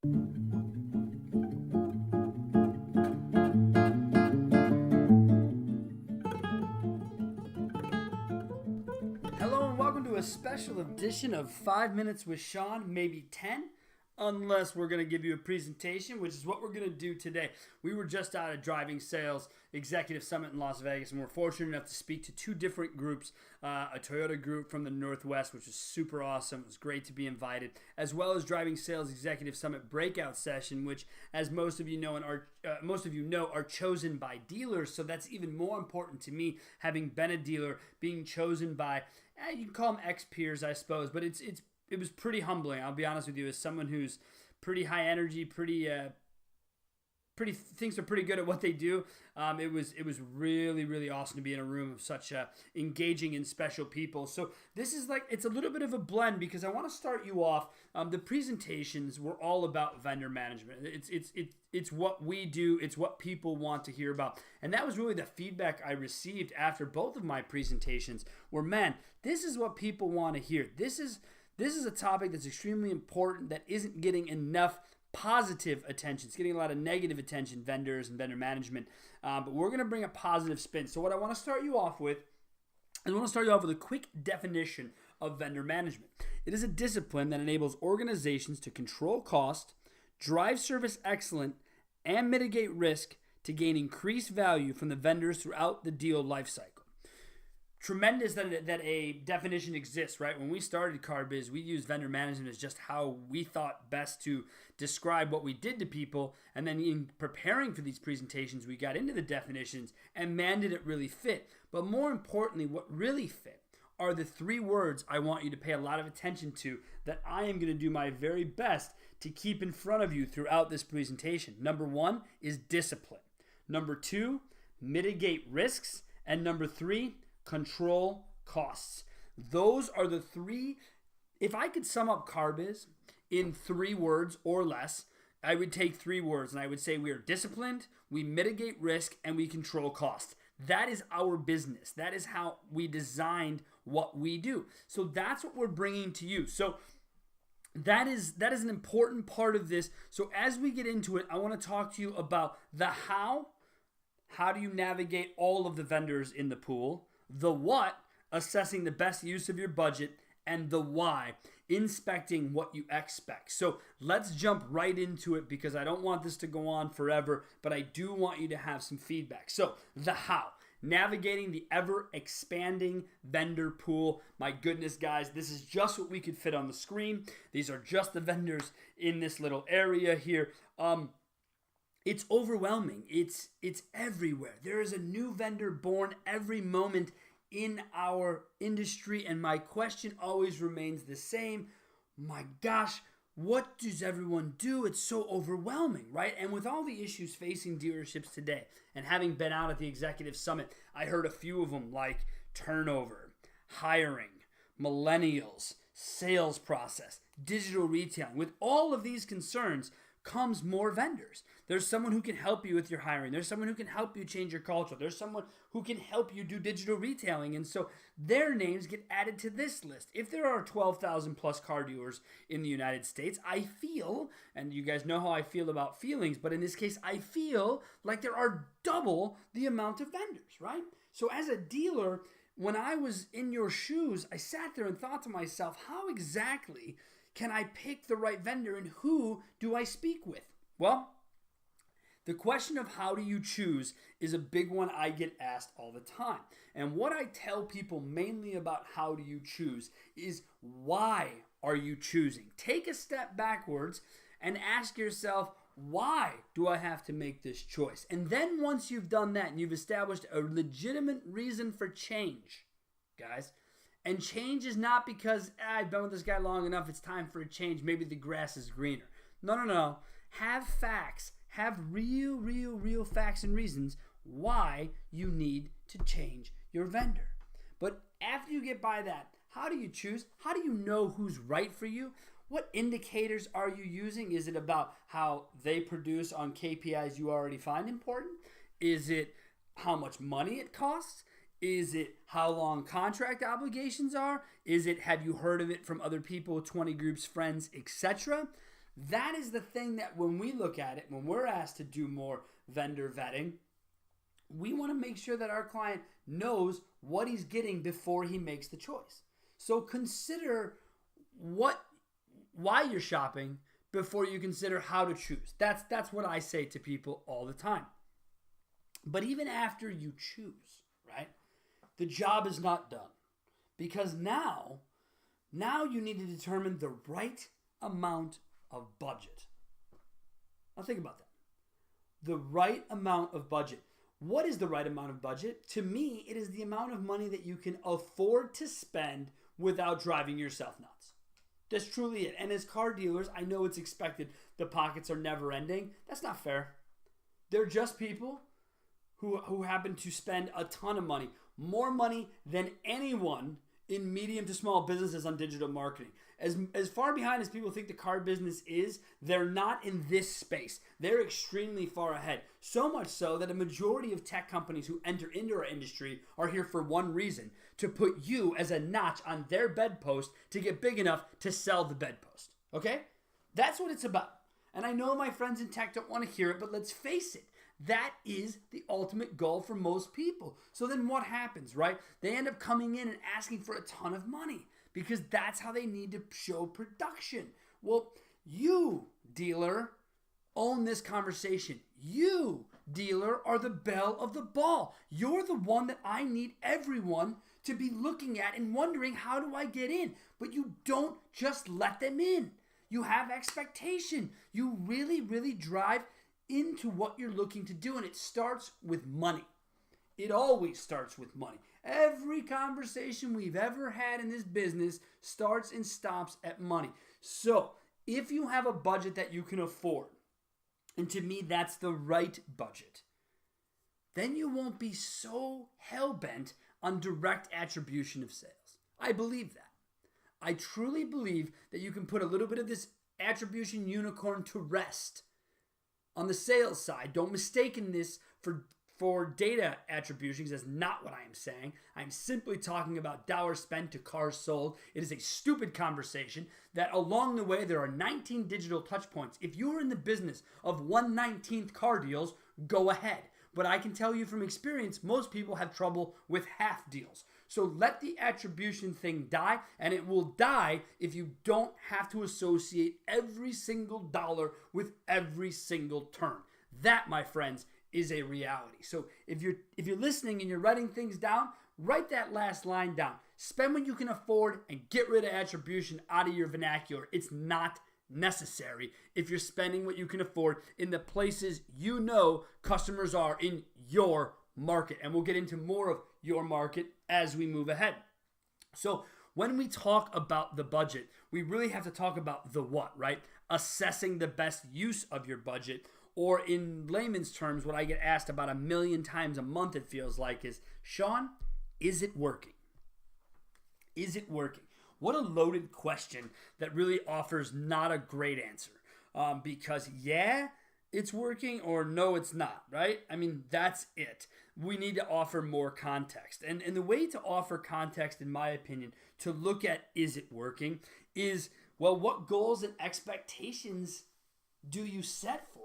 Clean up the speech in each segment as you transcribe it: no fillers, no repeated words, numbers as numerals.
Hello and welcome to a special edition of 5 Minutes with Sean, maybe 10, unless we're going to give you a presentation, which is what we're going to do today. We were just out at Driving Sales Executive Summit in Las Vegas, and we're fortunate enough to speak to two different groups, a Toyota group from the Northwest, which was super awesome. It was great to be invited, as well as Driving Sales Executive Summit breakout session, which, as most of you know, are chosen by dealers. So that's even more important to me, having been a dealer, being chosen by, you can call them ex-peers, I suppose, but it was pretty humbling. I'll be honest with you, as someone who's pretty high energy, pretty thinks they're pretty good at what they do. It was really, really awesome to be in a room of such engaging and special people. So this is it's a little bit of a blend, because I want to start you off. The presentations were all about vendor management. It's what we do. It's what people want to hear about. And that was really the feedback I received after both of my presentations were, man, this is what people want to hear. This is a topic that's extremely important that isn't getting enough positive attention. It's getting a lot of negative attention, vendors and vendor management. But we're going to bring a positive spin. So what I want to start you off with is a quick definition of vendor management. It is a discipline that enables organizations to control cost, drive service excellence, and mitigate risk to gain increased value from the vendors throughout the deal lifecycle. Tremendous that a definition exists, right? When we started CarBiz, we used vendor management as just how we thought best to describe what we did to people. And then in preparing for these presentations, we got into the definitions, and man, did it really fit. But more importantly, what really fit are the three words I want you to pay a lot of attention to, that I am going to do my very best to keep in front of you throughout this presentation. Number one is discipline. Number two, mitigate risks. And number three, control costs. Those are the three. If I could sum up CarBiz in 3 words or less, I would take 3 words and I would say we are disciplined, we mitigate risk, and we control cost. That is our business. That is how we designed what we do. So that's what we're bringing to you. So that is an important part of this. So as we get into it, I want to talk to you about the how. How do you navigate all of the vendors in the pool? The what, assessing the best use of your budget, and the why, inspecting what you expect. So let's jump right into it, because I don't want this to go on forever, but I do want you to have some feedback. So the how, navigating the ever-expanding vendor pool. My goodness, guys, this is just what we could fit on the screen. These are just the vendors in this little area here. It's overwhelming. It's everywhere. There is a new vendor born every moment in our industry, and my question always remains the same. My gosh, what does everyone do? It's so overwhelming, right? And with all the issues facing dealerships today, and having been out at the Executive Summit, I heard a few of them, like turnover, hiring, millennials, sales process, digital retailing. With all of these concerns comes more vendors. There's someone who can help you with your hiring. There's someone who can help you change your culture. There's someone who can help you do digital retailing. And so their names get added to this list. If there are 12,000 plus car dealers in the United States, I feel, and you guys know how I feel about feelings, but in this case, I feel like there are double the amount of vendors, right? So as a dealer, when I was in your shoes, I sat there and thought to myself, how exactly can I pick the right vendor, and who do I speak with? Well, the question of how do you choose is a big one I get asked all the time. And what I tell people mainly about how do you choose is, why are you choosing? Take a step backwards and ask yourself, why do I have to make this choice? And then once you've done that and you've established a legitimate reason for change, guys, and change is not because I've been with this guy long enough, it's time for a change, maybe the grass is greener. No. Have facts. Have real facts and reasons why you need to change your vendor. But after you get by that, how do you choose? How do you know who's right for you? What indicators are you using? Is it about how they produce on KPIs you already find important? Is it how much money it costs? Is it how long contract obligations are? Is it, have you heard of it from other people, 20 groups, friends, etc.? That is the thing that when we look at it, when we're asked to do more vendor vetting, we want to make sure that our client knows what he's getting before he makes the choice. So consider why you're shopping before you consider how to choose. That's what I say to people all the time. But even after you choose, right, the job is not done. Because now you need to determine the right amount of budget. Now think about that. The right amount of budget. What is the right amount of budget? To me, it is the amount of money that you can afford to spend without driving yourself nuts. That's truly it. And as car dealers, I know it's expected. The pockets are never ending. That's not fair. They're just people who happen to spend a ton of money. More money than anyone in medium to small businesses on digital marketing. As far behind as people think the car business is, they're not in this space. They're extremely far ahead. So much so that a majority of tech companies who enter into our industry are here for one reason: to put you as a notch on their bedpost to get big enough to sell the bedpost. Okay? That's what it's about. And I know my friends in tech don't want to hear it, but let's face it. That is the ultimate goal for most people. So then what happens, right? They end up coming in and asking for a ton of money because that's how they need to show production. Well, you, dealer, own this conversation. You, dealer, are the belle of the ball. You're the one that I need everyone to be looking at and wondering, how do I get in? But you don't just let them in. You have expectation. You really, really drive into what you're looking to do, and it starts with money. It always starts with money. Every conversation we've ever had in this business starts and stops at money. So if you have a budget that you can afford, and to me that's the right budget, then you won't be so hell-bent on direct attribution of sales. I believe that. I truly believe that you can put a little bit of this attribution unicorn to rest on the sales side. Don't mistake this for data attribution, because that's not what I am saying. I'm simply talking about dollars spent to cars sold. It is a stupid conversation that along the way there are 19 digital touch points. If you're in the business of 1/19th car deals, go ahead. But I can tell you from experience, most people have trouble with half deals. So let the attribution thing die, and it will die if you don't have to associate every single dollar with every single turn. That, my friends, is a reality. So if you're listening and you're writing things down, write that last line down. Spend what you can afford and get rid of attribution out of your vernacular. It's not necessary if you're spending what you can afford in the places you know customers are in your market. And we'll get into more of your market as we move ahead. So when we talk about the budget, we really have to talk about the what, right? Assessing the best use of your budget, or in layman's terms, what I get asked about 1 million times a month, it feels like, is, Sean, is it working? Is it working? What a loaded question that really offers not a great answer. Because yeah, it's working, or no, it's not, right? I mean, that's it. We need to offer more context. And the way to offer context, in my opinion, to look at is it working, is, well, what goals and expectations do you set for it?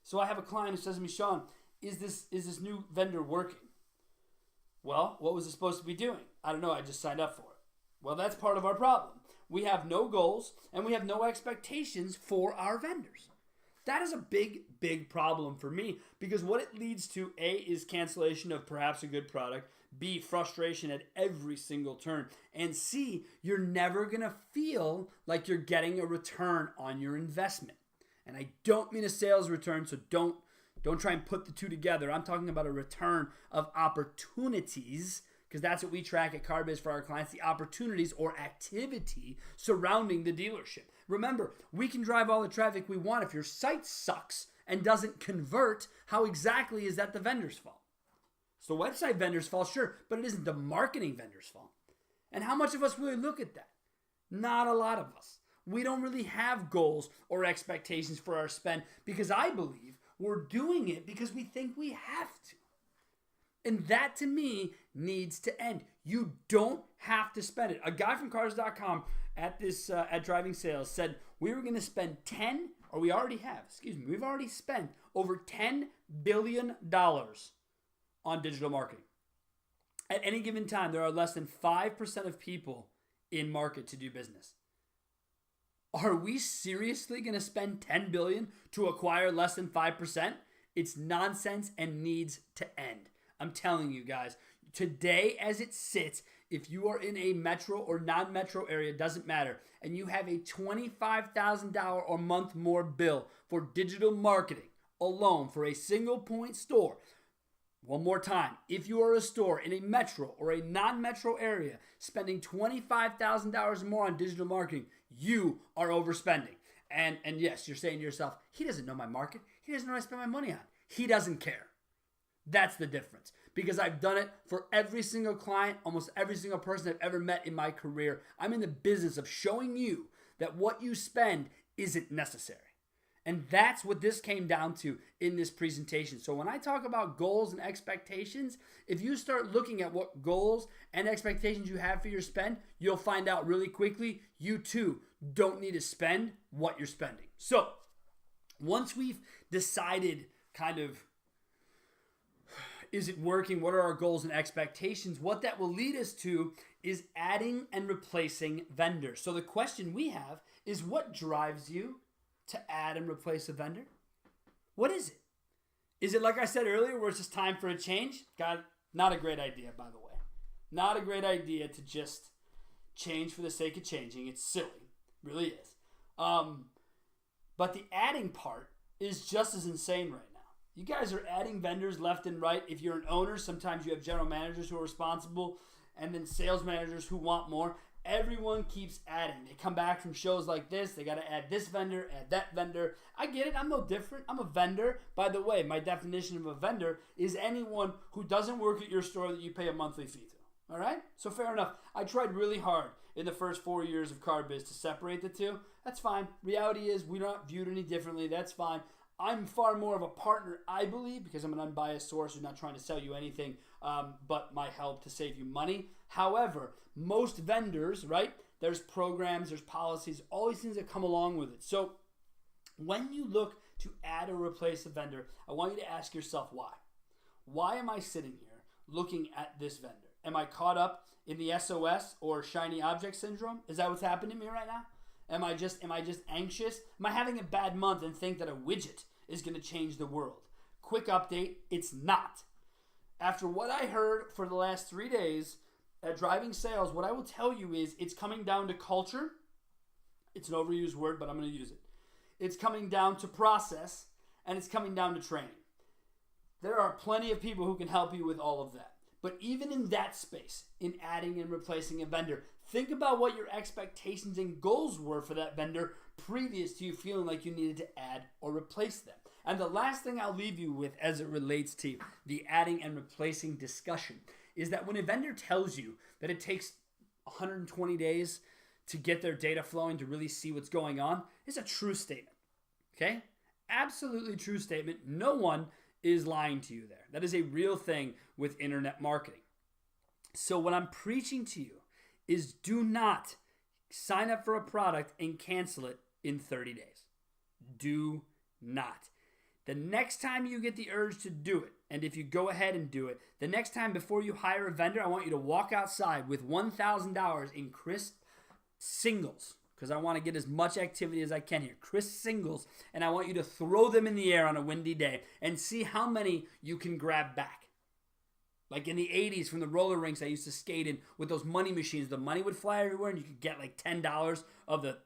So I have a client who says to me, Sean, is this new vendor working? Well, what was it supposed to be doing? I don't know, I just signed up for it. Well, that's part of our problem. We have no goals and we have no expectations for our vendors. That is a big, big problem for me, because what it leads to, A, is cancellation of perhaps a good product, B, frustration at every single turn, and C, you're never going to feel like you're getting a return on your investment. And I don't mean a sales return, so don't try and put the two together. I'm talking about a return of opportunities, because that's what we track at CarBiz for our clients, the opportunities or activity surrounding the dealership. Remember, we can drive all the traffic we want. If your site sucks and doesn't convert, how exactly is that the vendor's fault? It's the website vendor's fault, sure, but it isn't the marketing vendor's fault. And how much of us really look at that? Not a lot of us. We don't really have goals or expectations for our spend, because I believe we're doing it because we think we have to. And that, to me, needs to end. You don't have to spend it. A guy from cars.com at Driving Sales said, we were going to spend we've already spent over $10 billion on digital marketing. At any given time, there are less than 5% of people in market to do business. Are we seriously going to spend $10 billion to acquire less than 5%? It's nonsense and needs to end. I'm telling you guys, today as it sits, if you are in a metro or non-metro area, it doesn't matter, and you have a $25,000 or month more bill for digital marketing alone for a single point store. One more time, if you are a store in a metro or a non-metro area spending $25,000 more on digital marketing, you are overspending. And yes, you're saying to yourself, he doesn't know my market. He doesn't know what I spend my money on. He doesn't care. That's the difference. Because I've done it for every single client, almost every single person I've ever met in my career. I'm in the business of showing you that what you spend isn't necessary. And that's what this came down to in this presentation. So when I talk about goals and expectations, if you start looking at what goals and expectations you have for your spend, you'll find out really quickly you too don't need to spend what you're spending. So once we've decided kind of, is it working? What are our goals and expectations? What that will lead us to is adding and replacing vendors. So the question we have is, what drives you to add and replace a vendor? What is it? Is it like I said earlier, where it's just time for a change? God, not a great idea, by the way. Not a great idea to just change for the sake of changing. It's silly. It really is. But the adding part is just as insane right now. You guys are adding vendors left and right. If you're an owner, sometimes you have general managers who are responsible and then sales managers who want more. Everyone keeps adding. They come back from shows like this. They got to add this vendor, add that vendor. I get it. I'm no different. I'm a vendor. By the way, my definition of a vendor is anyone who doesn't work at your store that you pay a monthly fee to. All right? So fair enough. I tried really hard in the first 4 years of Car Biz to separate the two. That's fine. Reality is we're not viewed any differently. That's fine. I'm far more of a partner, I believe, because I'm an unbiased source who's not trying to sell you anything but my help to save you money. However, most vendors, right, there's programs, there's policies, all these things that come along with it. So when you look to add or replace a vendor, I want you to ask yourself why. Why am I sitting here looking at this vendor? Am I caught up in the SOS or shiny object syndrome? Is that what's happening to me right now? Am I just anxious? Am I having a bad month and think that a widget is going to change the world? Quick update, it's not. After what I heard for the last 3 days at Driving Sales, what I will tell you is it's coming down to culture. It's an overused word, but I'm going to use it. It's coming down to process, and it's coming down to training. There are plenty of people who can help you with all of that. But even in that space, in adding and replacing a vendor, think about what your expectations and goals were for that vendor previous to you feeling like you needed to add or replace them. And the last thing I'll leave you with as it relates to the adding and replacing discussion is that when a vendor tells you that it takes 120 days to get their data flowing to really see what's going on, it's a true statement. Okay? Absolutely true statement. No one is lying to you there. That is a real thing with internet marketing. So what I'm preaching to you is do not sign up for a product and cancel it in 30 days. Do not. The next time you get the urge to do it, and if you go ahead and do it, the next time before you hire a vendor, I want you to walk outside with $1,000 in crisp singles, because I want to get as much activity as I can here. Crisp singles, and I want you to throw them in the air on a windy day and see how many you can grab back. Like in the 80s from the roller rinks I used to skate in with those money machines. The money would fly everywhere and you could get like $10 of the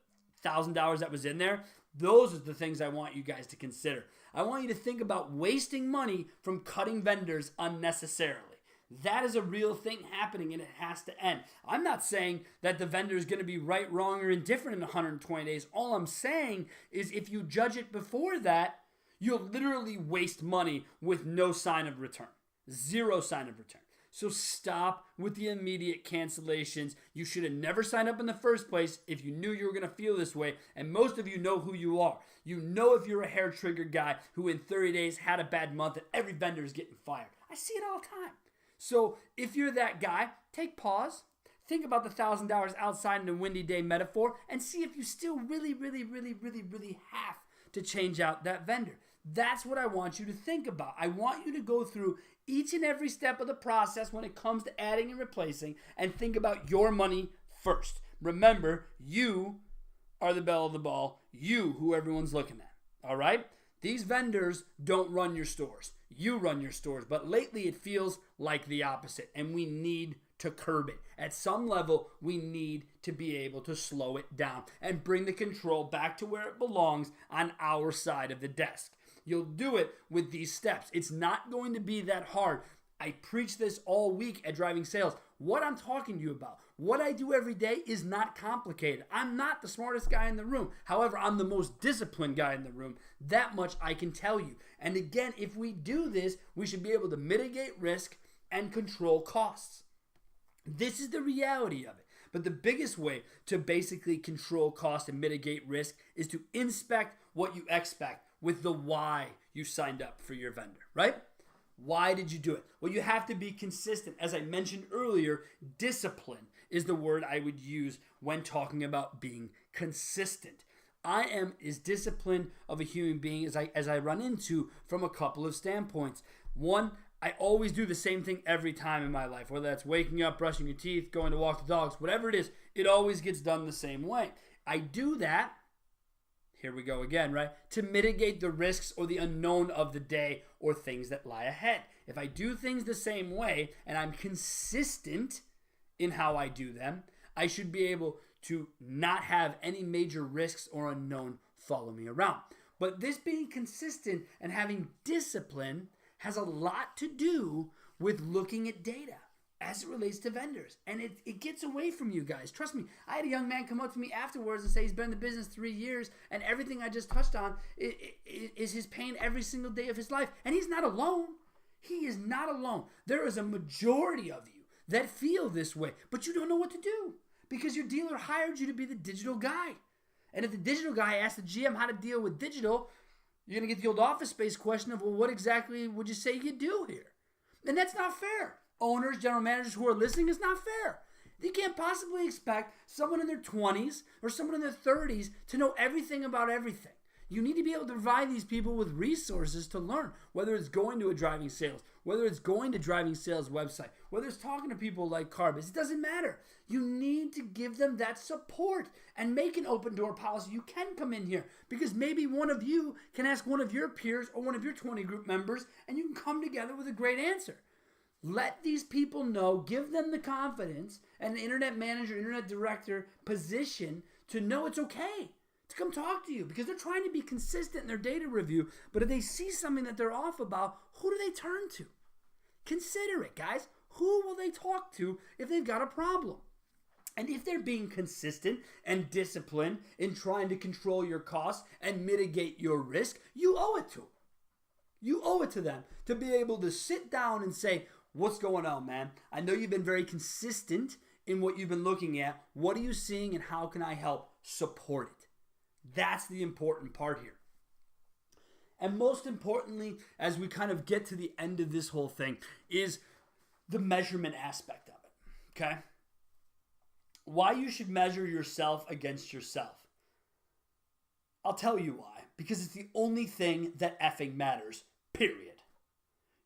$1,000 that was in there. Those are the things I want you guys to consider. I want you to think about wasting money from cutting vendors unnecessarily. That is a real thing happening and it has to end. I'm not saying that the vendor is going to be right, wrong, or indifferent in 120 days. All I'm saying is if you judge it before that, you'll literally waste money with no sign of return. Zero sign of return. So stop with the immediate cancellations. You should have never signed up in the first place if you knew you were going to feel this way. And most of you know who you are. You know if you're a hair trigger guy who in 30 days had a bad month and every vendor is getting fired. I see it all the time. So if you're that guy, take pause. Think about the $1,000 outside in a windy day metaphor and see if you still really have to change out that vendor. That's what I want you to think about. I want you to go through each and every step of the process when it comes to adding and replacing and think about your money first. Remember, you are the belle of the ball. You, who everyone's looking at. All right? These vendors don't run your stores. You run your stores. But lately it feels like the opposite, and we need to curb it. At some level, we need to be able to slow it down and bring the control back to where it belongs on our side of the desk. You'll do it with these steps. It's not going to be that hard. I preach this all week at Driving Sales. What I'm talking to you about, what I do every day is not complicated. I'm not the smartest guy in the room. However, I'm the most disciplined guy in the room. That much I can tell you. And again, if we do this, we should be able to mitigate risk and control costs. This is the reality of it. But the biggest way to basically control cost and mitigate risk is to inspect what you expect with the why you signed up for your vendor, right? Why did you do it? Well, you have to be consistent. As I mentioned earlier, discipline is the word I would use when talking about being consistent. I am as disciplined of a human being as I run into from a couple of standpoints. One, I always do the same thing every time in my life, whether that's waking up, brushing your teeth, going to walk the dogs, whatever it is, it always gets done the same way. I do that, here we go again, right, to mitigate the risks or the unknown of the day or things that lie ahead. If I do things the same way and I'm consistent in how I do them, I should be able to not have any major risks or unknown follow me around. But this being consistent and having discipline has a lot to do with looking at data as it relates to vendors. And it gets away from you guys. Trust me, I had a young man come up to me afterwards and say he's been in the business 3 years and everything I just touched on is his pain every single day of his life. And he's not alone. He is not alone. There is a majority of you that feel this way, but you don't know what to do because your dealer hired you to be the digital guy. And if the digital guy asks the GM how to deal with digital, you're going to get the old Office Space question of, well, what exactly would you say you do here? And that's not fair. Owners, general managers who are listening, it's not fair. You can't possibly expect someone in their 20s or someone in their 30s to know everything about everything. You need to be able to provide these people with resources to learn, whether it's going to a driving sales, whether it's going to driving sales website, whether it's talking to people like Carbis. It doesn't matter. You need to give them that support and make an open door policy. You can come in here because maybe one of you can ask one of your peers or one of your 20 group members and you can come together with a great answer. Let these people know, give them the confidence and the internet manager, internet director position to know it's okay to come talk to you because they're trying to be consistent in their data review. But if they see something that they're off about, who do they turn to? Consider it, guys. Who will they talk to if they've got a problem? And if they're being consistent and disciplined in trying to control your costs and mitigate your risk, you owe it to them. You owe it to them to be able to sit down and say, what's going on, man? I know you've been very consistent in what you've been looking at. What are you seeing and how can I help support it? That's the important part here. And most importantly, as we kind of get to the end of this whole thing, is the measurement aspect of it, okay? Why you should measure yourself against yourself. I'll tell you why. Because it's the only thing that effing matters, period.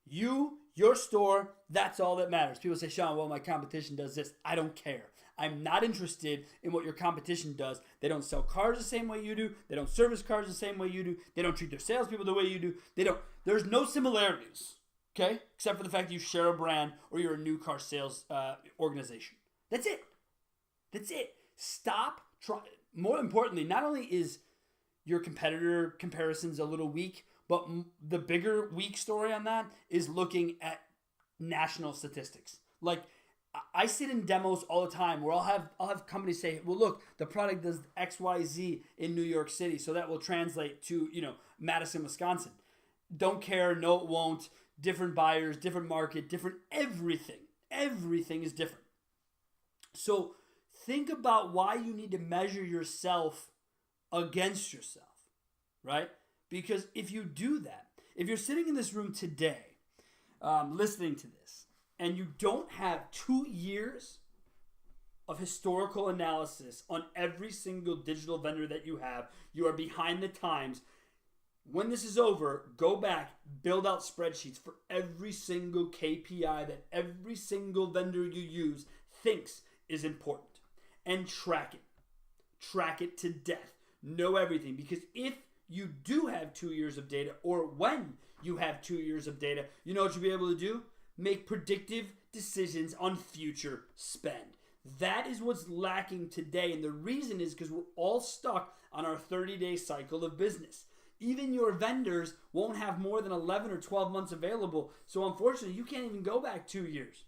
You, your store, that's all that matters. People say, Sean, well, my competition does this. I don't care. I'm not interested in what your competition does. They don't sell cars the same way you do. They don't service cars the same way you do. They don't treat their salespeople the way you do. There's no similarities, okay? Except for the fact that you share a brand or you're a new car sales organization. That's it. That's it. Stop trying. More importantly, not only is your competitor comparisons a little weak, but the bigger weak story on that is looking at national statistics. Like, I sit in demos all the time where I'll have companies say, well, look, the product does XYZ in New York City, so that will translate to, Madison, Wisconsin. Don't care, no it won't. Different buyers, different market, different everything. Everything is different. So think about why you need to measure yourself against yourself, right? Because if you do that, if you're sitting in this room today, listening to this, and you don't have 2 years of historical analysis on every single digital vendor that you have. You are behind the times. When this is over, go back, build out spreadsheets for every single KPI that every single vendor you use thinks is important, and track it. Track it to death. Know everything, because if you do have 2 years of data, or when you have 2 years of data, you know what you'll be able to do? Make predictive decisions on future spend. That is what's lacking today, and the reason is because we're all stuck on our 30-day cycle of business. Even your vendors won't have more than 11 or 12 months available, so unfortunately, you can't even go back 2 years.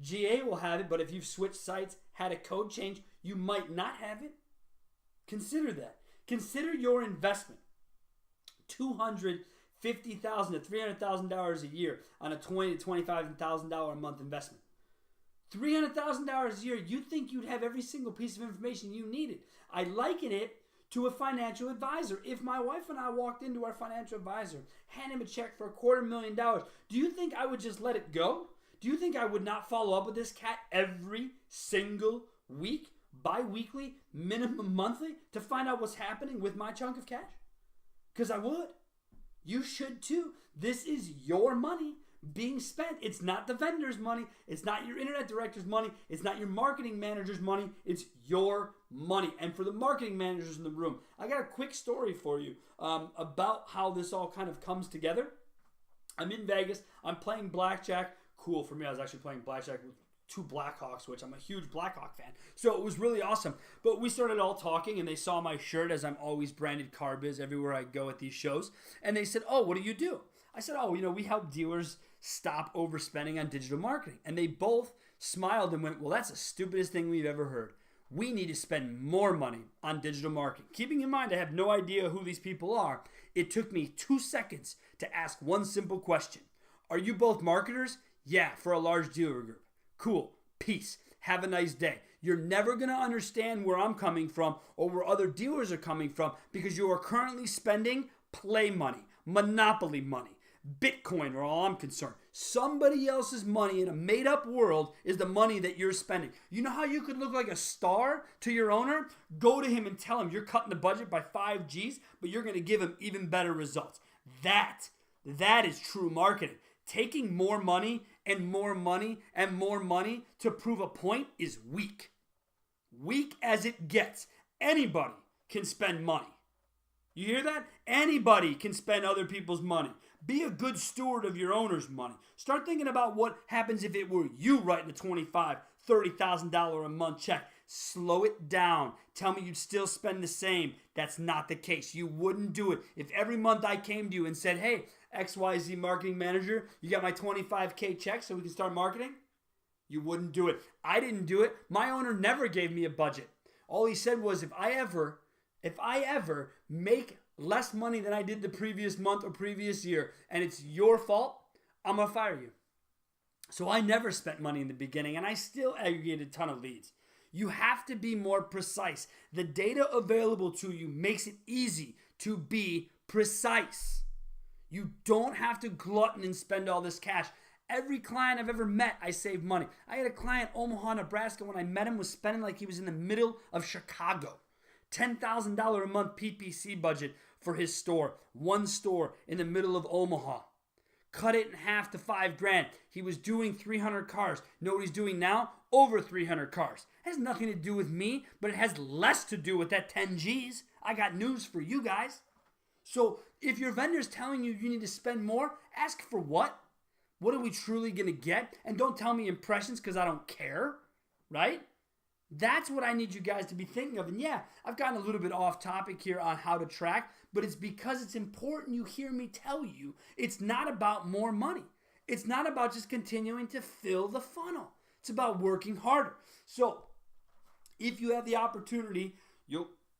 GA will have it, but if you've switched sites, had a code change, you might not have it. Consider that. Consider your investment. $250,000 to $300,000 a year on a $20,000 to $25,000 a month investment. $300,000 a year, you think you'd have every single piece of information you needed. I liken it to a financial advisor. If my wife and I walked into our financial advisor, hand him a check for $250,000, do you think I would just let it go? Do you think I would not follow up with this cat every single week, bi-weekly, minimum monthly, to find out what's happening with my chunk of cash? Because I would. You should too. This is your money being spent. It's not the vendor's money. It's not your internet director's money. It's not your marketing manager's money. It's your money. And for the marketing managers in the room, I got a quick story for you about how this all kind of comes together. I'm in Vegas. I'm playing blackjack. Cool for me. I was actually playing blackjack with 2 Blackhawks, which I'm a huge Blackhawk fan. So it was really awesome. But we started all talking, and they saw my shirt, as I'm always branded Car Biz everywhere I go at these shows. And they said, "Oh, what do you do?" I said, "Oh, we help dealers stop overspending on digital marketing." And they both smiled and went, "Well, that's the stupidest thing we've ever heard. We need to spend more money on digital marketing." Keeping in mind, I have no idea who these people are. It took me 2 seconds to ask one simple question. "Are you both marketers?" "Yeah, for a large dealer group." "Cool. Peace. Have a nice day." You're never going to understand where I'm coming from or where other dealers are coming from, because you are currently spending play money, monopoly money, Bitcoin, where all I'm concerned. Somebody else's money in a made-up world is the money that you're spending. You know how you could look like a star to your owner? Go to him and tell him you're cutting the budget by 5 G's, but you're going to give him even better results. That is true marketing. Taking more money and more money and more money to prove a point is weak. Weak as it gets. Anybody can spend money. You hear that? Anybody can spend other people's money. Be a good steward of your owner's money. Start thinking about what happens if it were you writing a $25,000, $30,000 a month check. Slow it down. Tell me you'd still spend the same. That's not the case. You wouldn't do it. If every month I came to you and said, "Hey, XYZ marketing manager, you got my $25K check so we can start marketing?" You wouldn't do it. I didn't do it. My owner never gave me a budget. All he said was, if I ever make less money than I did the previous month or previous year, and it's your fault, I'm going to fire you. So I never spent money in the beginning, and I still aggregated a ton of leads. You have to be more precise. The data available to you makes it easy to be precise. You don't have to glutton and spend all this cash. Every client I've ever met, I saved money. I had a client, Omaha, Nebraska, when I met him, was spending like he was in the middle of Chicago. $10,000 a month PPC budget for his store. One store in the middle of Omaha. Cut it in half to $5,000. He was doing 300 cars. You know what he's doing now? Over 300 cars. It has nothing to do with me, but it has less to do with that 10 G's. I got news for you guys. So if your vendor's telling you need to spend more, ask for what? What are we truly going to get? And don't tell me impressions, because I don't care, right? That's what I need you guys to be thinking of. And yeah, I've gotten a little bit off topic here on how to track, but it's because it's important you hear me tell you it's not about more money. It's not about just continuing to fill the funnel. It's about working harder. So if you have the opportunity,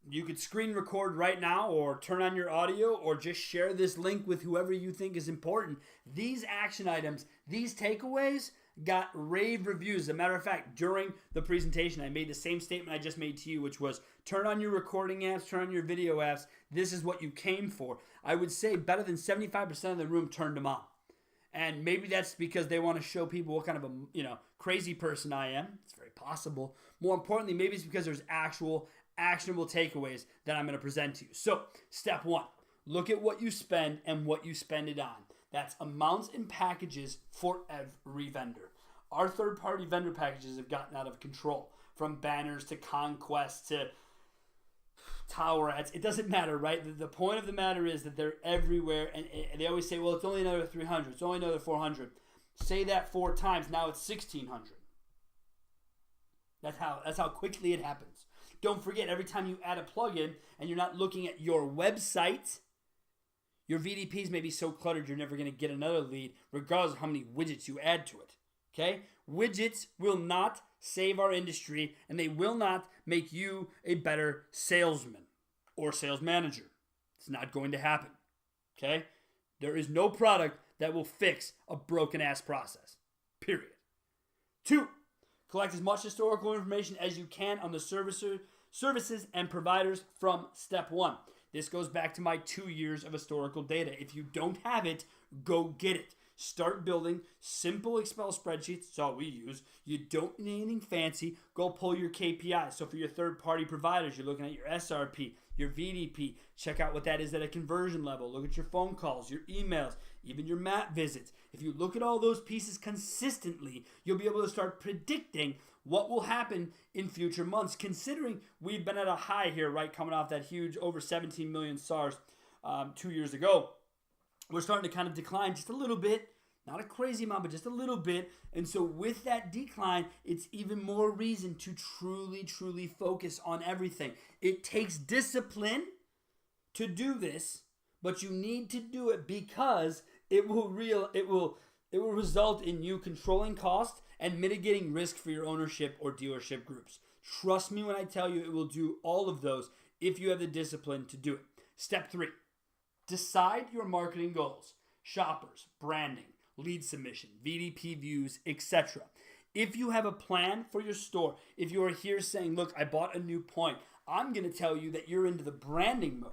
you could screen record right now, or turn on your audio, or just share this link with whoever you think is important. These action items, these takeaways got rave reviews. As a matter of fact, during the presentation, I made the same statement I just made to you, which was turn on your recording apps, turn on your video apps. This is what you came for. I would say better than 75% of the room turned them on. And maybe that's because they want to show people what kind of a crazy person I am. It's very possible. More importantly, maybe it's because there's actual actionable takeaways that I'm going to present to you. So, step 1, look at what you spend and what you spend it on. That's amounts and packages for every vendor. Our third-party vendor packages have gotten out of control, from banners to conquests to tower ads. It doesn't matter, right? The point of the matter is that they're everywhere, and they always say, well, it's only another 300. It's only another 400. Say that 4 times. Now it's 1,600. That's how quickly it happens. Don't forget, every time you add a plugin and you're not looking at your website, your VDPs may be so cluttered you're never going to get another lead, regardless of how many widgets you add to it. Okay? Widgets will not save our industry, and they will not make you a better salesman or sales manager. It's not going to happen. Okay? There is no product that will fix a broken-ass process. Period. 2, collect as much historical information as you can on the services and providers from step 1. This goes back to my 2 years of historical data. If you don't have it, go get it. Start building simple Excel spreadsheets. That's all we use. You don't need anything fancy. Go pull your KPIs. So for your third-party providers, you're looking at your SRP, your VDP. Check out what that is at a conversion level. Look at your phone calls, your emails, even your map visits. If you look at all those pieces consistently, you'll be able to start predicting what will happen in future months, considering we've been at a high here, right, coming off that huge over 17 million SARs 2 years ago. We're starting to kind of decline just a little bit. Not a crazy amount, but just a little bit. And so with that decline, it's even more reason to truly, truly focus on everything. It takes discipline to do this, but you need to do it because it will result in you controlling cost and mitigating risk for your ownership or dealership groups. Trust me when I tell you it will do all of those if you have the discipline to do it. Step 3, decide your marketing goals, shoppers, branding, lead submission, VDP views, etc. If you have a plan for your store, if you are here saying, look, I bought a new point, I'm going to tell you that you're into the branding mode.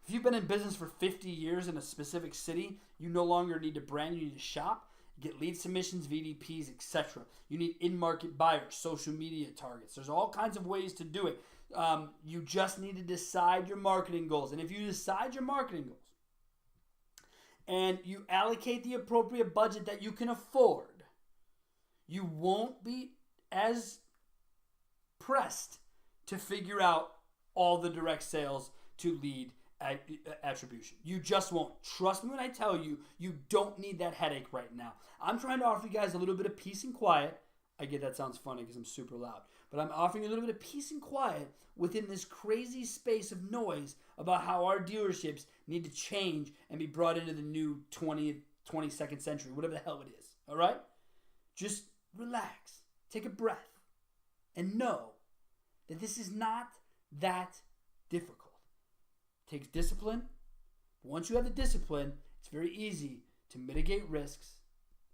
If you've been in business for 50 years in a specific city, you no longer need to brand, you need to shop, get lead submissions, VDPs, etc. You need in-market buyers, social media targets. There's all kinds of ways to do it. You just need to decide your marketing goals. And if you decide your marketing goals and you allocate the appropriate budget that you can afford, you won't be as pressed to figure out all the direct sales to lead attribution. You just won't. Trust me when I tell you, you don't need that headache right now. I'm trying to offer you guys a little bit of peace and quiet. I get that sounds funny because I'm super loud. But I'm offering you a little bit of peace and quiet within this crazy space of noise about how our dealerships need to change and be brought into the new 22nd century, whatever the hell it is. All right? Just relax. Take a breath. And know that this is not that difficult. It takes discipline. But once you have the discipline, it's very easy to mitigate risks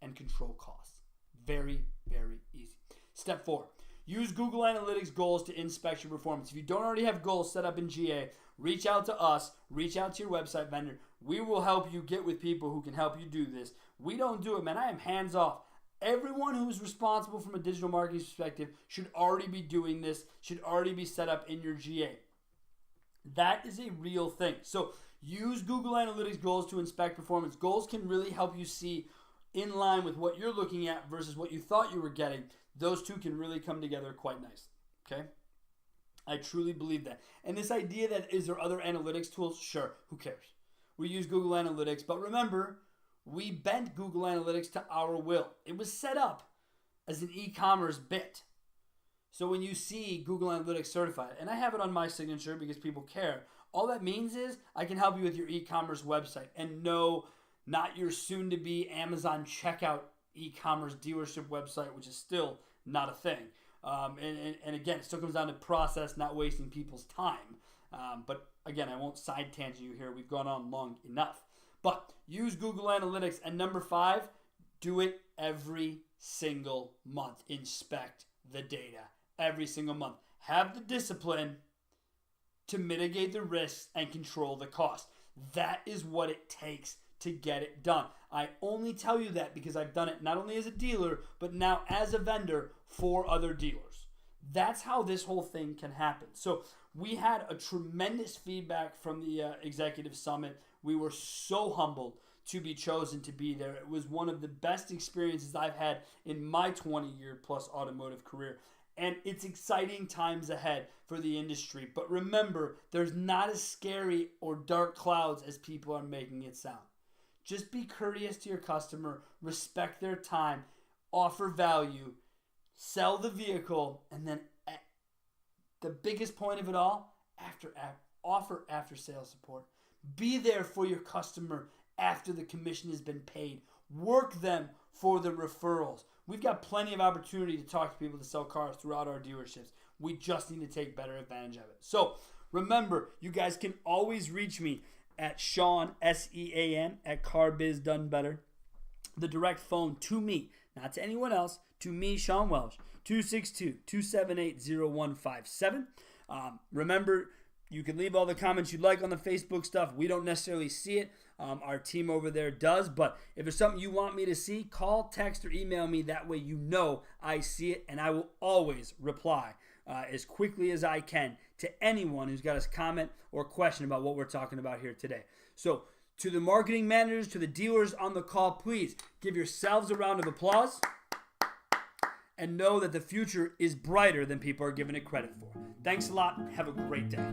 and control costs. Very, very easy. Step 4. Use Google Analytics goals to inspect your performance. If you don't already have goals set up in GA, reach out to us. Reach out to your website vendor. We will help you get with people who can help you do this. We don't do it, man. I am hands off. Everyone who's responsible from a digital marketing perspective should already be doing this, should already be set up in your GA. That is a real thing. So use Google Analytics goals to inspect performance. Goals can really help you see in line with what you're looking at versus what you thought you were getting. Those two can really come together quite nicely. Okay? I truly believe that. And this idea that is there other analytics tools? Sure, who cares? We use Google Analytics, but remember, we bent Google Analytics to our will. It was set up as an e-commerce bit. So when you see Google Analytics certified, and I have it on my signature because people care, all that means is I can help you with your e-commerce website. And no, not your soon-to-be Amazon checkout e-commerce dealership website, which is still not a thing. And again, it still comes down to process, not wasting people's time. But again, I won't side tangent you here. We've gone on long enough. But use Google Analytics. And number 5, do it every single month. Inspect the data every single month. Have the discipline to mitigate the risks and control the cost. That is what it takes to get it done. I only tell you that because I've done it not only as a dealer, but now as a vendor for other dealers. That's how this whole thing can happen. So we had a tremendous feedback from the Executive Summit. We were so humbled to be chosen to be there. It was one of the best experiences I've had in my 20-year plus automotive career. And it's exciting times ahead for the industry. But remember, there's not as scary or dark clouds as people are making it sound. Just be courteous to your customer, respect their time, offer value, sell the vehicle, and then the biggest point of it all, offer after-sales support. Be there for your customer after the commission has been paid. Work them for the referrals. We've got plenty of opportunity to talk to people to sell cars throughout our dealerships. We just need to take better advantage of it. So remember, you guys can always reach me at Sean, S-E-A-N, at Car Biz Done Better. The direct phone to me, not to anyone else, to me, Sean Welsh, 262-278-0157. Remember, you can leave all the comments you'd like on the Facebook stuff. We don't necessarily see it. Our team over there does. But if there's something you want me to see, call, text, or email me. That way you know I see it, and I will always reply as quickly as I can to anyone who's got a comment or question about what we're talking about here today. So to the marketing managers, to the dealers on the call, please give yourselves a round of applause and know that the future is brighter than people are giving it credit for. Thanks a lot. Have a great day.